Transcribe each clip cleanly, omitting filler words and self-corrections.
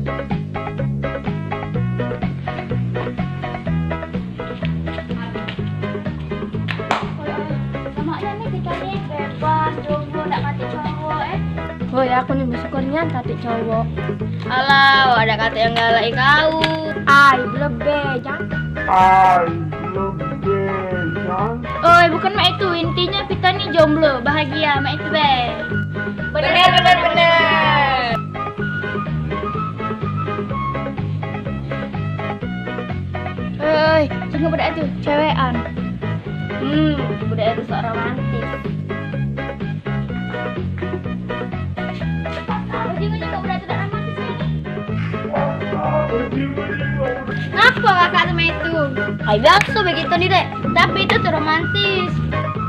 Maknya nih kita nih bebas, jomblo, nggak kate cowok Woi, aku nih bersyukurnya kate cowok. Alah, ada kate yang galak kau. Ai, lebih jangan. Oh, bukan mak itu. Intinya kita nih jomblo, bahagia, mak itu be. Benar. Jangan budak itu, cewekan. Budak itu sok romantis. Juga budak itu tak romantis ini. Apa kakak sama itu? Ay, biasa begitu nih dek. Tapi itu tuh romantis.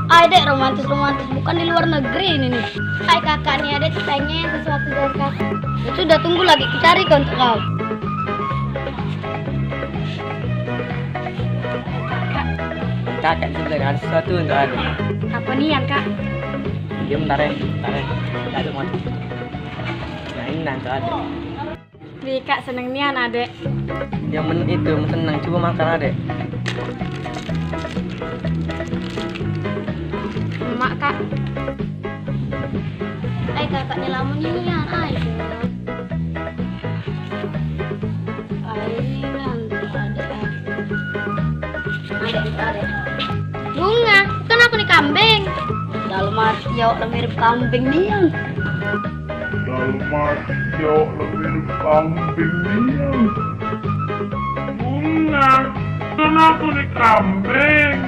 Ay dek, romantis bukan di luar negeri ini nih. Ay kakak nih adek pengen sesuatu dari kakak. Ya sudah, tunggu lagi cari untuk kau. Kakak sebenarnya ada sesuatu untuk ada. Apa nih yang kak? Dia bentar ya. Ada mau. Nah ini nanti ada. Di kak seneng nian adek. Yang itu senang coba makan adek. Mak kak. Ay kakaknya lamun nyanyian ay. Ay nanti ada. Bunga, kan aku nih kambing. Dalam arti ya orang mirip kambing nih yang. Bunga, kan aku nih kambing.